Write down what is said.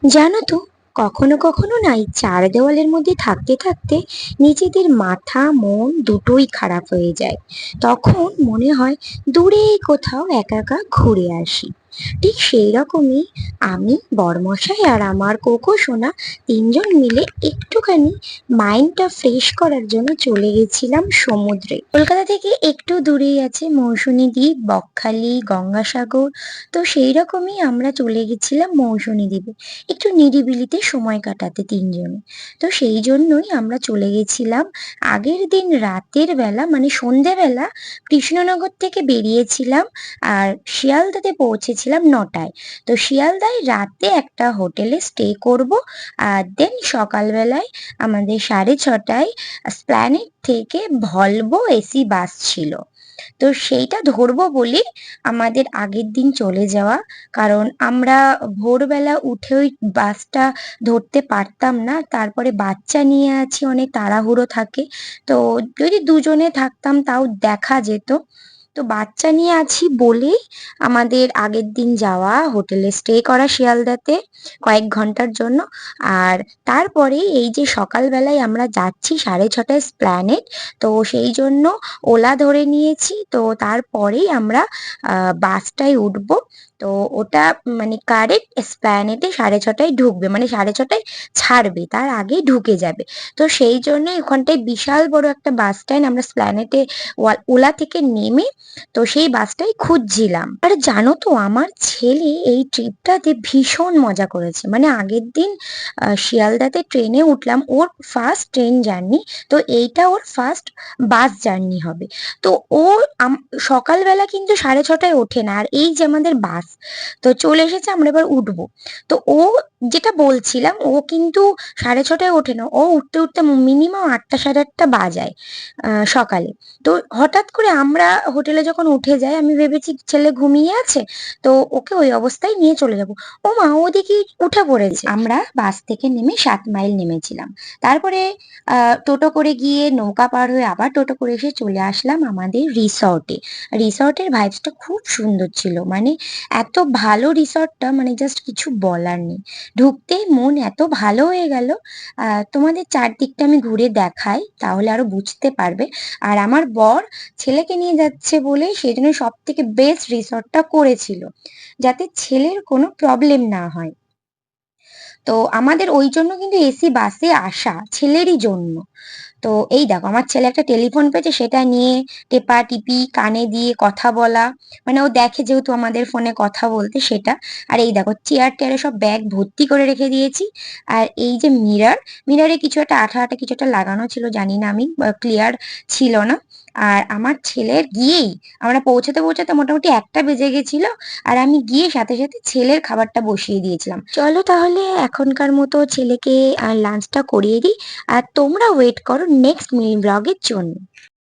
জানো তো, কখনো কখনো না এই চার দেওয়ালের মধ্যে থাকতে থাকতে নিজেদের মাথা মন দুটোই খারাপ হয়ে যায়। তখন মনে হয় দূরে কোথাও একা একা ঘুরে আসি। ঠিক সেই রকমই আমি, বরমশাই আর আমার কোকো সোনা তিনজন মিলে একটুখানি মাইন্ডটা ফ্রেশ করার জন্য চলে গেছিলাম সমুদ্রে। কলকাতা থেকে একটু দূরেই আছে মৌসুনী দ্বীপ, বকখালি, গঙ্গাসাগর। তো সেই রকমই আমরা চলে গেছিলাম মৌসুনী দ্বীপে একটু নিরিবিলিতে সময় কাটাতে তিনজনে। তো সেই জন্যই আমরা চলে গেছিলাম আগের দিন রাতের বেলা, মানে সন্ধেবেলা কৃষ্ণনগর থেকে বেরিয়েছিলাম আর শিয়ালদাতে পৌঁছেছিলাম 9টায়। তো শিয়ালদায় রাতে একটা হোটেলে স্টে করব, আর দেন সকালবেলায় আমাদের 6:30টায় স্প্ল্যানেড থেকে ভলভো এসি বাস ছিল। তো সেইটা ধরবো বলে আমাদের আগের দিন চলে যাওয়া, কারণ আমরা ভোরবেলা উঠে ওই বাসটা ধরতে পারতাম না, তারপরে বাচ্চা নিয়ে আছি, অনেক তাড়াহুড়ো থাকে। তো যদি দুজনে থাকতাম তাও দেখা যেত। তো বাচ্চা নিয়ে আছি বলেই আমাদের আগের দিন যাওয়া, হোটেলে স্টে করা শিয়ালদাতে কয়েক ঘন্টার জন্য। আর তারপরে এই যে সকালবেলায় আমরা যাচ্ছি 6:30টায় স্প্ল্যানেড, তো সেই জন্য ওলা ধরে নিয়েছি। তো তারপরেই আমরা বাসটায় উঠবো। তো ওটা মানে কারেক্ট এসপ্ল্যানেডে 6:30টায় ঢুকবে, মানে 6:30টায় ছাড়বে, তার আগেই ঢুকে যাবে। তো সেই জন্য ওখানটায় বিশাল বড় একটা বাস স্ট্যান্ড, আমরা স্প্ল্যানেডে ওলা থেকে নেমে তো সেই বাসটাই খুঁজছিলাম। আর জানো তো, আমার ছেলে এই ট্রিপটাতে ভীষণ মজা করেছে। মানে আগের দিন শিয়ালদাতে ট্রেনে উঠলাম, ওর ফার্স্ট ট্রেন জার্নি। তো এইটা ওর ফার্স্ট বাস জার্নি হবে। তো ও সকালবেলা কিন্তু 6:30টায় ওঠে না, আর এই যে আমাদের বাস তো চলে এসেছে, আমরা এবার উঠবো। তো ও, যেটা বলছিলাম, ও কিন্তু 6:30টায় ওঠে না, ও উঠতে উঠতে মিনিমাম 8টা 8:30 বাজায় সকালে। তো হঠাৎ করে আমরা হোটেলে যখন উঠে যাই, আমি ভেবেছি ছেলে ঘুমিয়ে আছে, তো ওকে ওই অবস্থায় নিয়ে চলে যাব। ও মা, ও দেখি উঠে পড়েছে। আমরা বাস থেকে নেমে 7 মাইল নেমেছিলাম। তারপরে টোটো করে গিয়ে নৌকা পার হয়ে আবার টোটো করে এসে চলে আসলাম আমাদের রিসর্টে। রিসর্টের ভাইবসটা খুব সুন্দর ছিল, মানে এত ভালো রিসর্টটা, মানে জাস্ট কিছু বলার নেই। ঢুকতেই মন এত ভালো হয়ে গেল। তোমাদের চারদিকটা আমি ঘুরে দেখাই, তাহলে আরো বুঝতে পারবে। আর আমার বর ছেলেকে নিয়ে যাচ্ছে বলে সেই জন্য সব থেকে বেস্ট রিসর্টটা করেছিল, যাতে ছেলের কোনো প্রবলেম না হয়। তো আমাদের ওই জন্য কিন্তু এসি বাসে আসা ছেলেরই জন্য। তো এই দেখো, আমার ছেলে একটা টেলিফোন পেয়েছে, সেটা নিয়ে টেপাটিপি কানে দিয়ে কথা বলা, মানে ও দেখে যেহেতু আমাদের ফোনে কথা বলতে, সেটা। আর এই দেখো, চেয়ার টেয়ারে সব ব্যাগ ভর্তি করে রেখে দিয়েছি। আর এই যে মিরারে কিছু একটা আঠা আঠা কিছু একটা লাগানো ছিল, জানি না, আমি ক্লিয়ার ছিল না। আর আমার ছেলের গিয়েই আমরা পৌঁছাতে পৌঁছাতে মোটামুটি 1টা বেজে গেছিল। আর আমি গিয়ে সাথে সাথে ছেলের খাবারটা বসিয়ে দিয়েছিলাম। চলো তাহলে এখনকার মতো ছেলেকে লাঞ্চটা করিয়ে দিই, আর তোমরা ওয়েট করো নেক্সট মিনি ব্লগের জন্য।